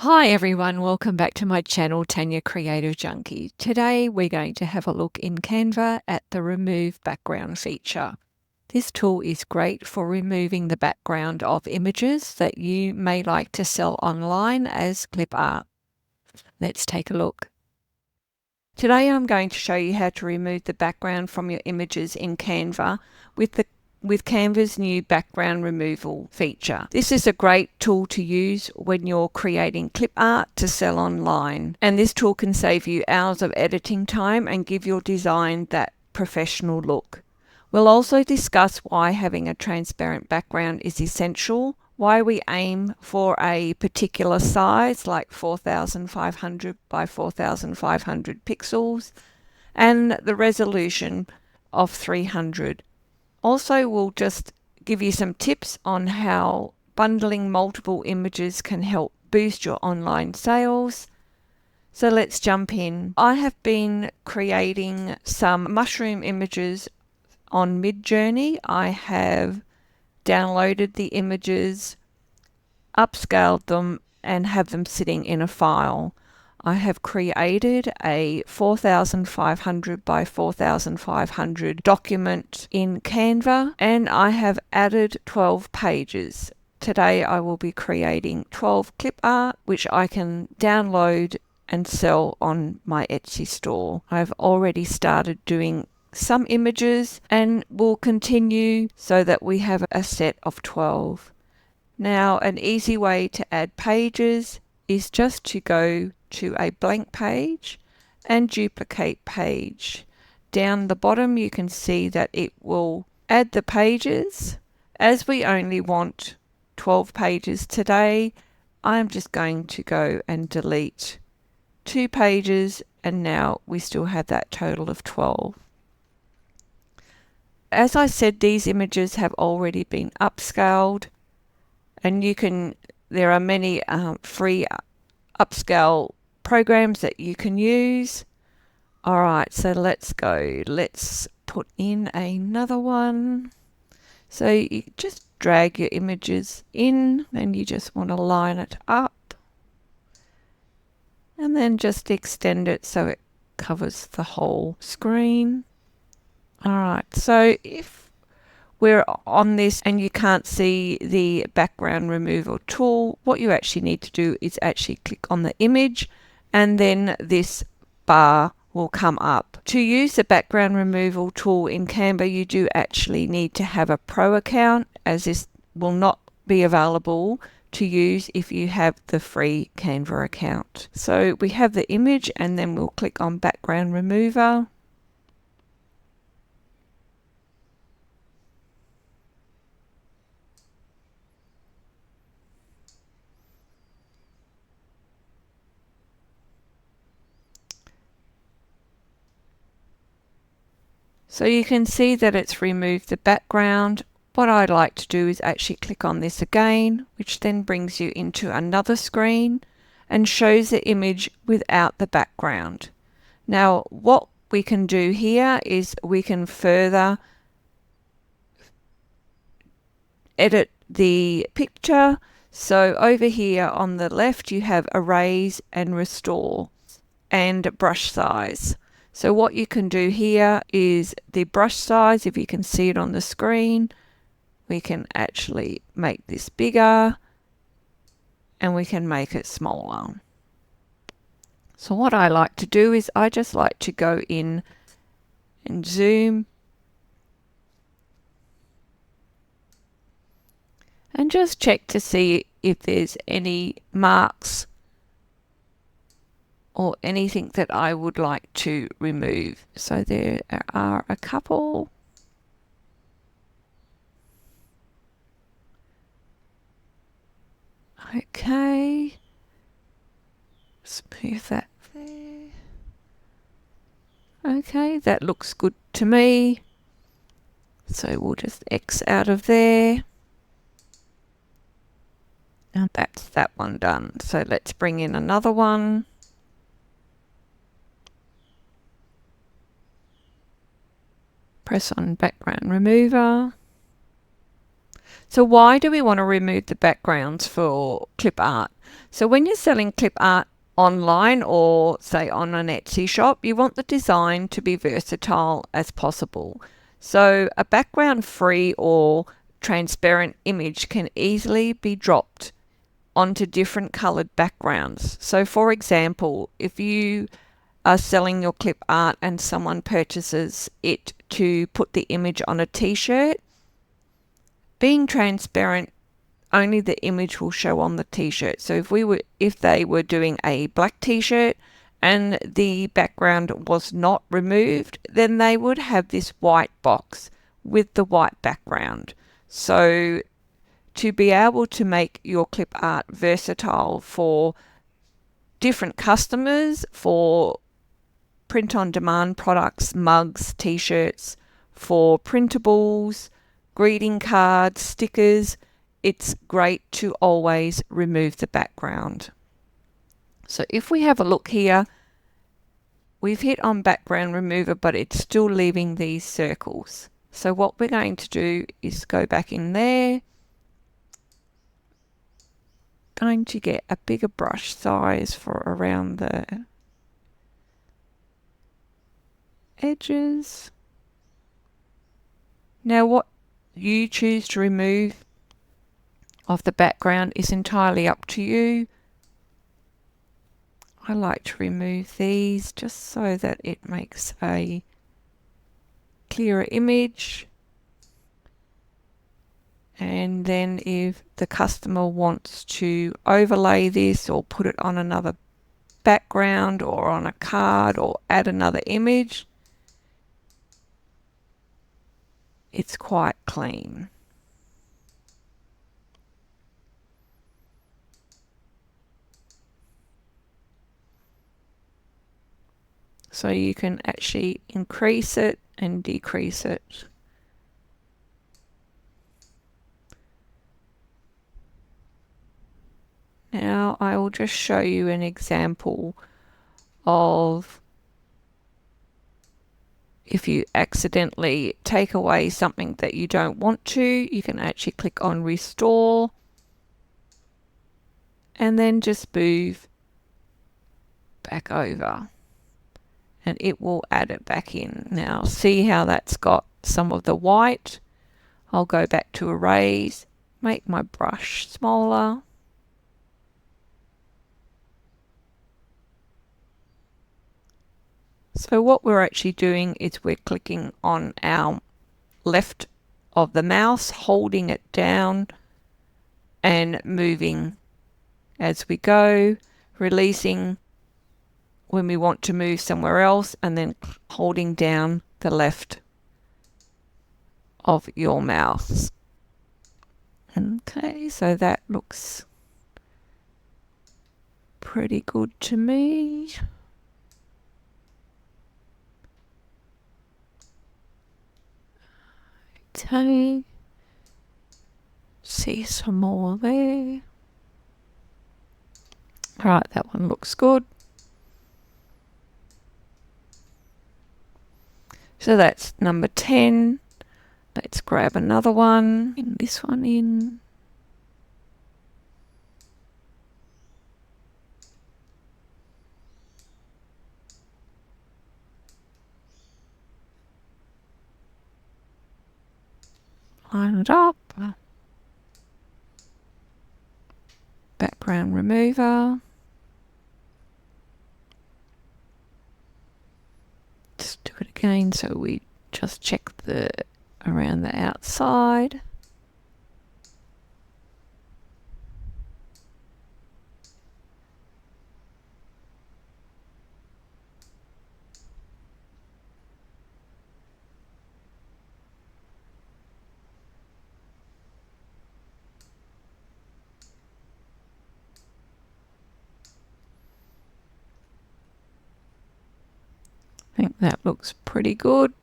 Hi everyone, welcome back to my channel, Tanya Creative Junkie. Today we're going to have a look in Canva at the Remove Background feature. This tool is great for removing the background of images that you may like to sell online as clip art. Let's take a look. Today I'm going to show you how to remove the background from your images in Canva with Canva's new background removal feature. This is a great tool to use when you're creating clip art to sell online, and this tool can save you hours of editing time and give your design that professional look. We'll also discuss why having a transparent background is essential, why we aim for a particular size like 4500 by 4500 pixels, and the resolution of 300. Also, we'll just give you some tips on how bundling multiple images can help boost your online sales. So let's jump in. I have been creating some mushroom images on Midjourney. I have downloaded the images, upscaled them, and have them sitting in a file. I have created a 4500 by 4500 document in Canva, and I have added 12 pages. Today I will be creating 12 clip art, which I can download and sell on my Etsy store. I've already started doing some images and will continue so that we have a set of 12. Now, an easy way to add pages is just to go to a blank page and duplicate page. Down the bottom you can see that it will add the pages. As we only want 12 pages today, I'm just going to go and delete 2 pages, and now we still have that total of 12. As I said, these images have already been upscaled, and there are many free upscale programs that you can use. All right, so let's go. Let's put in another one. So you just drag your images in, and you just want to line it up, and then just extend it so it covers the whole screen. All right, so if we're on this and you can't see the background removal tool, what you actually need to do is actually click on the image, and then this bar will come up. To use the background removal tool in Canva, you do actually need to have a pro account, as this will not be available to use if you have the free Canva account. So we have the image, and then we'll click on background remover. So you can see that it's removed the background. What I'd like to do is actually click on this again, which then brings you into another screen and shows the image without the background. Now, what we can do here is we can further edit the picture. So over here on the left, you have erase and restore and brush size. So what you can do here is the brush size, if you can see it on the screen, we can actually make this bigger and we can make it smaller. So what I like to do is I just like to go in and zoom and just check to see if there's any marks or anything that I would like to remove. So there are a couple. Okay. Smooth that there. Okay, that looks good to me. So we'll just X out of there. And that's that one done. So let's bring in another one. Press on background remover. So why do we want to remove the backgrounds for clip art? So when you're selling clip art online or say on an Etsy shop, you want the design to be versatile as possible. So a background free or transparent image can easily be dropped onto different colored backgrounds. So for example, if you are selling your clip art and someone purchases it to put the image on a t-shirt, being transparent, only the image will show on the t-shirt. So if they were doing a black t-shirt and the background was not removed, then they would have this white box with the white background. So to be able to make your clip art versatile for different customers, for print on demand products, mugs, t-shirts, for printables, greeting cards, stickers, it's great to always remove the background. So if we have a look here, we've hit on background remover, but it's still leaving these circles. So what we're going to do is go back in there, going to get a bigger brush size for around the edges. Now what you choose to remove of the background is entirely up to you. I like to remove these just so that it makes a clearer image. And then if the customer wants to overlay this or put it on another background or on a card or add another image, it's quite clean. So you can actually increase it and decrease it. Now I will just show you an example of if you accidentally take away something that you don't want to, you can actually click on restore and then just move back over and it will add it back in. Now see how that's got some of the white. I'll go back to erase, make my brush smaller. So what we're actually doing is we're clicking on our left of the mouse, holding it down and moving as we go, releasing when we want to move somewhere else, and then holding down the left of your mouse. Okay, so that looks pretty good to me. Okay, see some more there. All right, that one looks good. So that's number 10. Let's grab another one, and this one in. Line it up. Background remover. Just do it again so we just check the around the outside. I think that looks pretty good.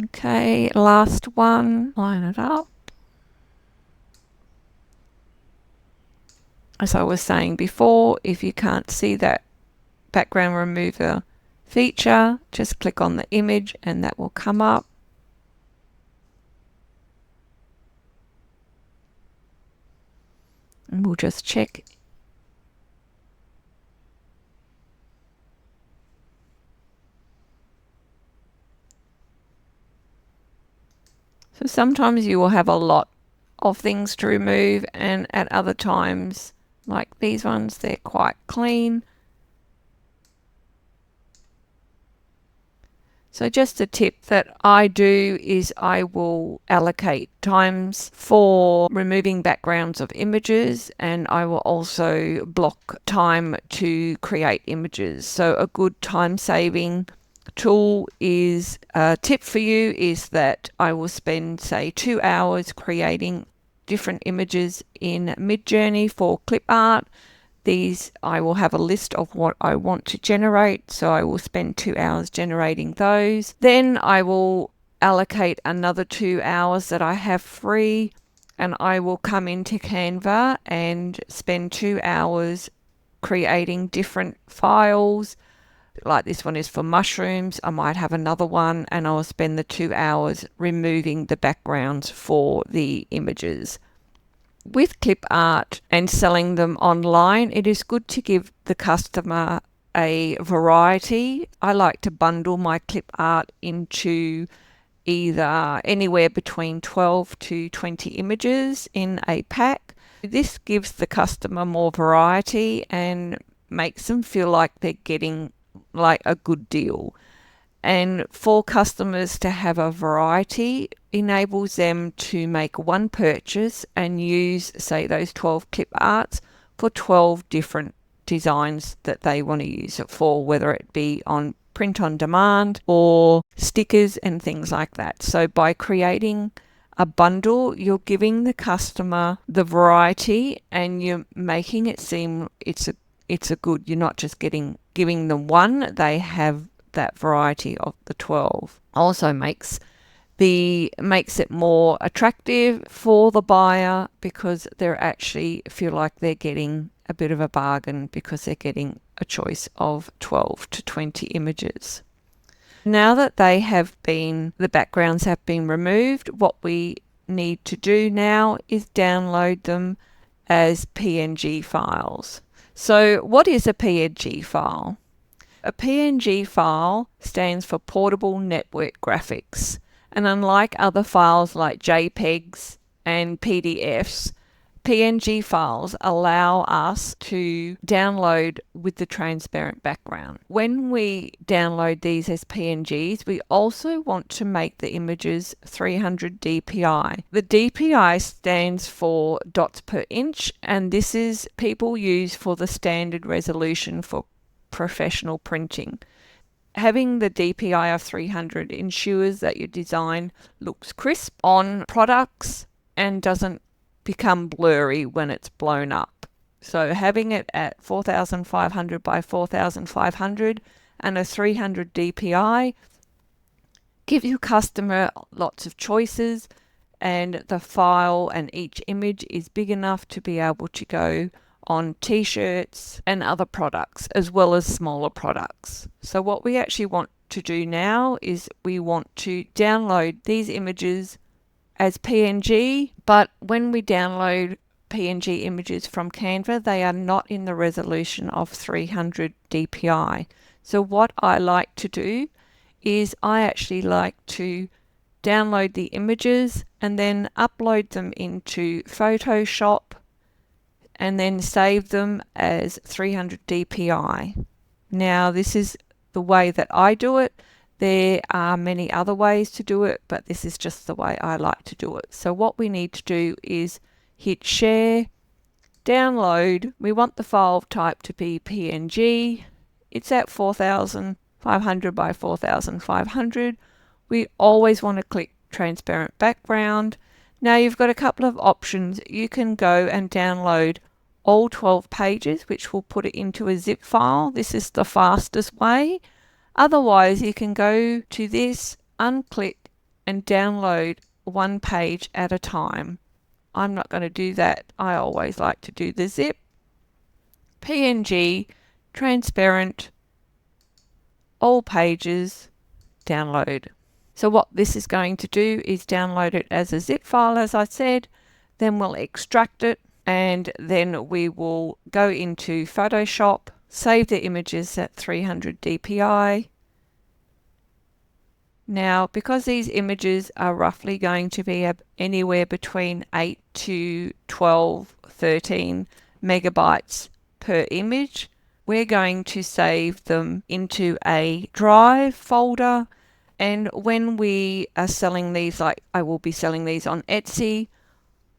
Okay, last one, line it up. As I was saying before, if you can't see that background remover feature, just click on the image and that will come up. And we'll just check. So sometimes you will have a lot of things to remove, and at other times, like these ones, they're quite clean. So just a tip that I do is I will allocate times for removing backgrounds of images, and I will also block time to create images. So a good time saving tool is a tip for you is that I will spend say 2 hours creating different images in Midjourney for Clipart. These I will have a list of what I want to generate, so I will spend 2 hours generating those. Then I will allocate another 2 hours that I have free, and I will come into Canva and spend 2 hours creating different files. Like this one is for mushrooms. I might have another one, and I'll spend the 2 hours removing the backgrounds for the images. With clip art and selling them online, it is good to give the customer a variety. I like to bundle my clip art into either anywhere between 12 to 20 images in a pack. This gives the customer more variety and makes them feel like they're getting like a good deal. And for customers to have a variety enables them to make one purchase and use, say, those 12 clip arts for 12 different designs that they want to use it for, whether it be on print on demand or stickers and things like that. So by creating a bundle, you're giving the customer the variety and you're making it seem it's a good. You're not just giving them one, they have that variety of the 12. Also makes it more attractive for the buyer because they're actually feel like they're getting a bit of a bargain because they're getting a choice of 12 to 20 images. Now that the backgrounds have been removed, what we need to do now is download them as PNG files. So what is a PNG file? A PNG file stands for Portable Network Graphics, and unlike other files like JPEGs and PDFs, PNG files allow us to download with the transparent background. When we download these as PNGs, we also want to make the images 300 dpi. The dpi stands for dots per inch, and this is people use for the standard resolution for professional printing. Having the DPI of 300 ensures that your design looks crisp on products and doesn't become blurry when it's blown up. So having it at 4500 by 4500 and a 300 DPI gives your customer lots of choices, and the file and each image is big enough to be able to go on t-shirts and other products as well as smaller products. So what we actually want to do now is we want to download these images as PNG, but when we download PNG images from Canva, they are not in the resolution of 300 dpi. So what I like to do is I actually like to download the images and then upload them into Photoshop and then save them as 300 dpi. Now this is the way that I do it. There are many other ways to do it, but this is just the way I like to do it. So what we need to do is hit share, download. We want the file type to be PNG. It's at 4500 by 4500. We always want to click transparent background. Now you've got a couple of options. You can go and download all 12 pages, which will put it into a zip file. This is the fastest way. Otherwise, you can go to this, unclick, and download one page at a time. I'm not going to do that. I always like to do the zip. PNG, transparent, all pages, download. So what this is going to do is download it as a zip file, as I said, then we'll extract it, and then we will go into Photoshop, save the images at 300 dpi. Now, because these images are roughly going to be anywhere between 8 to 12, 13 megabytes per image, we're going to save them into a drive folder. And when we are selling these, like I will be selling these on Etsy,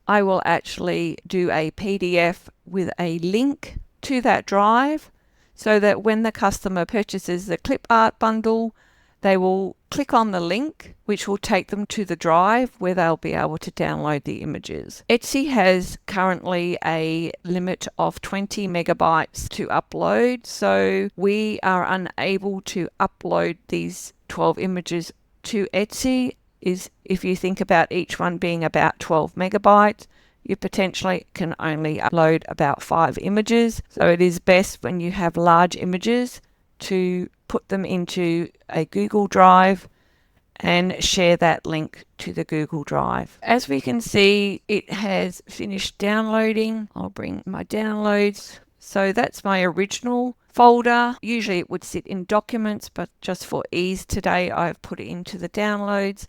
I will actually do a PDF with a link to that drive so that when the customer purchases the Clipart bundle, they will click on the link, which will take them to the drive where they'll be able to download the images. Etsy has currently a limit of 20 megabytes to upload, so we are unable to upload these 12 images to Etsy. If you think about each one being about 12 megabytes, you potentially can only upload about 5 images. So it is best when you have large images to put them into a Google Drive and share that link to the Google Drive. As we can see, it has finished downloading. I'll bring my downloads. So that's my original folder. Usually it would sit in documents, but just for ease today, I've put it into the downloads.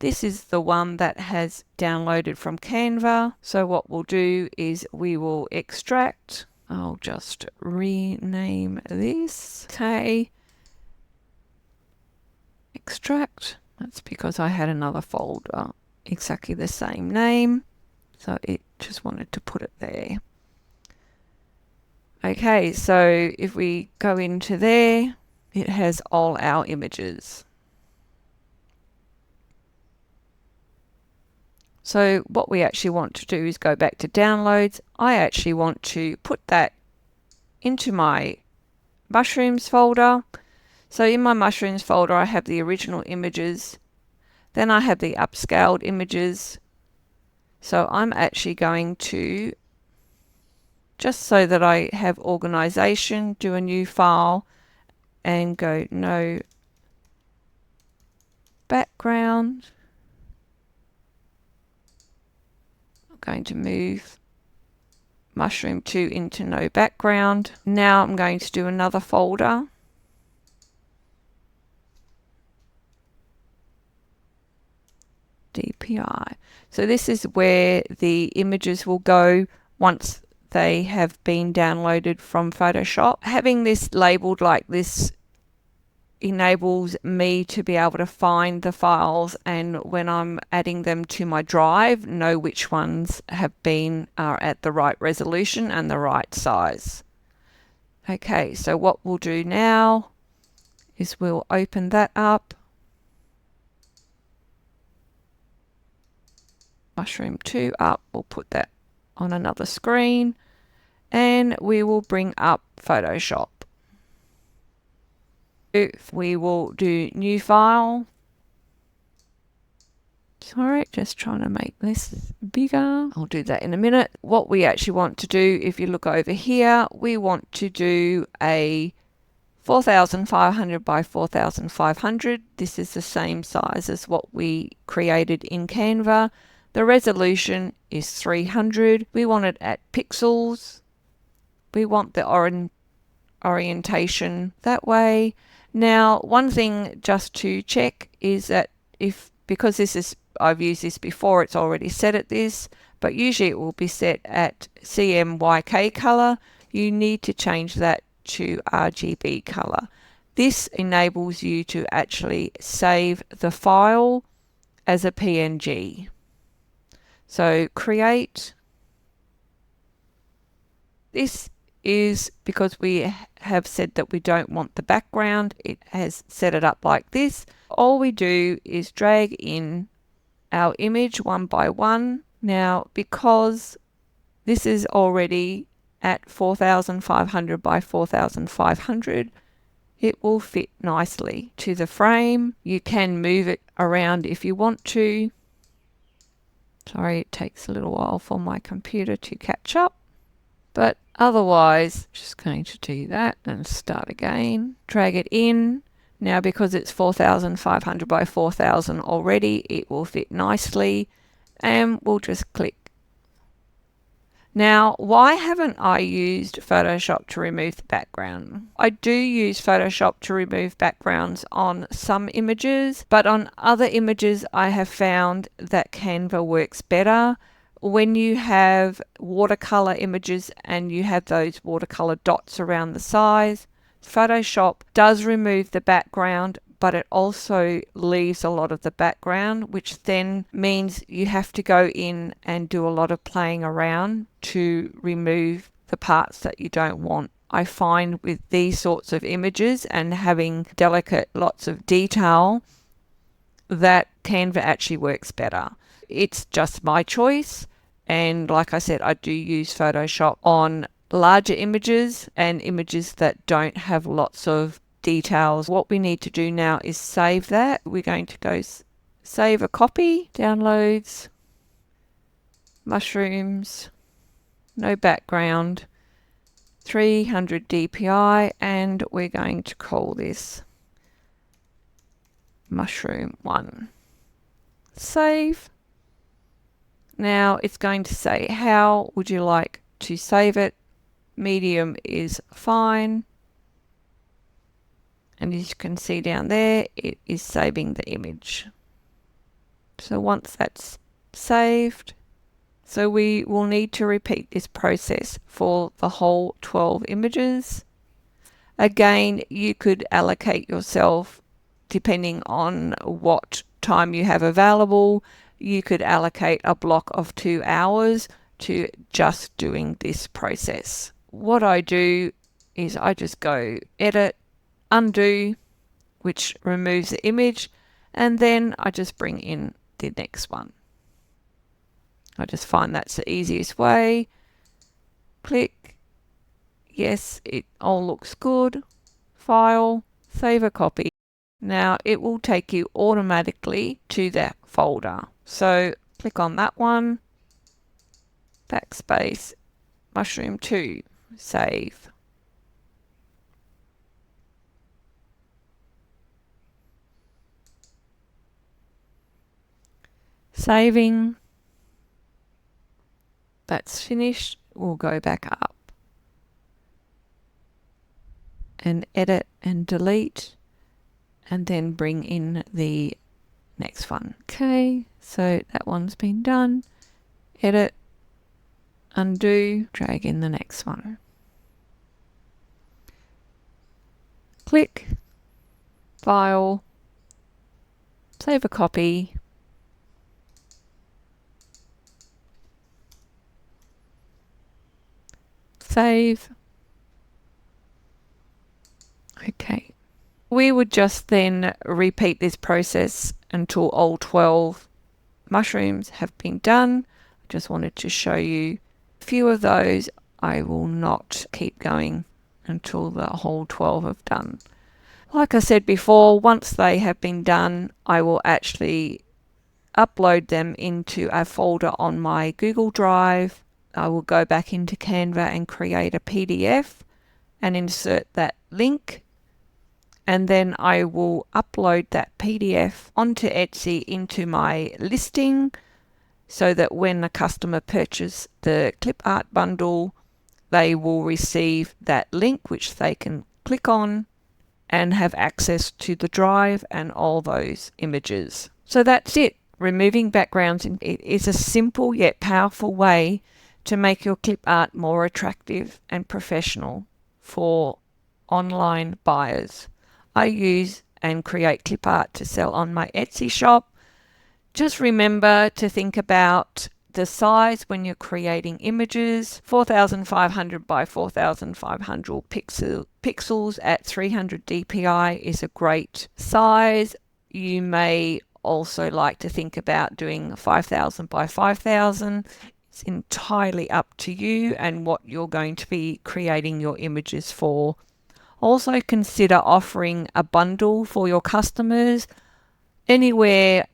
This is the one that has downloaded from Canva. So what we'll do is we will extract. I'll just rename this. Okay. Extract. That's because I had another folder exactly the same name. So it just wanted to put it there. Okay, so if we go into there, it has all our images. So what we actually want to do is go back to downloads. I actually want to put that into my mushrooms folder. So in my mushrooms folder, I have the original images. Then I have the upscaled images. So I'm actually going to, just so that I have organization, do a new file and go no background. Going to move mushroom 2 into no background. Now I'm going to do another folder. DPI. So this is where the images will go once they have been downloaded from Photoshop. Having this labeled like this enables me to be able to find the files, and when I'm adding them to my drive, know which ones are at the right resolution and the right size. Okay, so what we'll do now is we'll open that up. Mushroom 2 up, we'll put that on another screen, and we will bring up Photoshop. We will do new file. Sorry, just trying to make this bigger. I'll do that in a minute. What we actually want to do, if you look over here, we want to do a 4,500 by 4,500. This is the same size as what we created in Canva. The resolution is 300. We want it at pixels. We want the orientation that way. Now, one thing just to check is that because I've used this before, it's already set at this, but usually it will be set at CMYK color. You need to change that to RGB color. This enables you to actually save the file as a PNG. So create. This is because we have said that we don't want the background. It has set it up like this. All we do is drag in our image one by one. Now, because this is already at 4,500 by 4,500, it will fit nicely to the frame. You can move it around if you want to. Sorry, it takes a little while for my computer to catch up. But otherwise, just going to do that and start again. Drag it in. Now, because it's 4,500 by 4,000 already, it will fit nicely, and we'll just click. Now, why haven't I used Photoshop to remove the background? I do use Photoshop to remove backgrounds on some images, but on other images I have found that Canva works better. When you have watercolor images and you have those watercolor dots around the sides, Photoshop does remove the background, but it also leaves a lot of the background, which then means you have to go in and do a lot of playing around to remove the parts that you don't want. I find with these sorts of images and having delicate lots of detail that Canva actually works better. It's just my choice. And like I said, I do use Photoshop on larger images and images that don't have lots of details. What we need to do now is save that. We're going to go save a copy, downloads, mushrooms, no background, 300 dpi, and we're going to call this mushroom 1. Save. Now it's going to say, how would you like to save it? Medium is fine. And as you can see down there, it is saving the image. So once that's saved, so we will need to repeat this process for the whole 12 images. Again, you could allocate yourself depending on what time you have available. You could allocate a block of 2 hours to just doing this process. What I do is I just go edit, undo, which removes the image, and then I just bring in the next one. I just find that's the easiest way. Click. Yes, it all looks good. File, save a copy. Now it will take you automatically to that folder. So click on that one, backspace, mushroom 2, save. Saving. That's finished. We'll go back up and edit and delete, and then bring in the next one. Okay, so that one's been done. Edit, undo, drag in the next one. Click, file, save a copy, save. Okay. We would just then repeat this process until all 12 mushrooms have been done. I just wanted to show you a few of those. I will not keep going until the whole 12 have done. Like I said before, once they have been done, I will actually upload them into a folder on my Google Drive. I will go back into Canva and create a PDF and insert that link. And then I will upload that PDF onto Etsy into my listing so that when a customer purchases the Clipart bundle, they will receive that link which they can click on and have access to the drive and all those images. So that's it. Removing backgrounds is a simple yet powerful way to make your clip art more attractive and professional for online buyers. I use and create clip art to sell on my Etsy shop. Just remember to think about the size when you're creating images. 4,500 by 4,500 pixels at 300 dpi is a great size. You may also like to think about doing 5,000 by 5,000. It's entirely up to you and what you're going to be creating your images for. Also consider offering a bundle for your customers, anywhere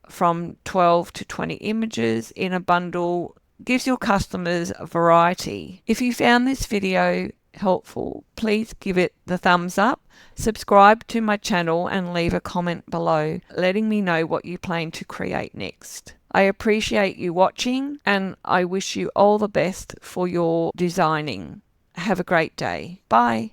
from 12 to 20 images in a bundle gives your customers a variety. If you found this video helpful, please give it the thumbs up, subscribe to my channel and leave a comment below letting me know what you plan to create next. I appreciate you watching and I wish you all the best for your designing. Have a great day. Bye.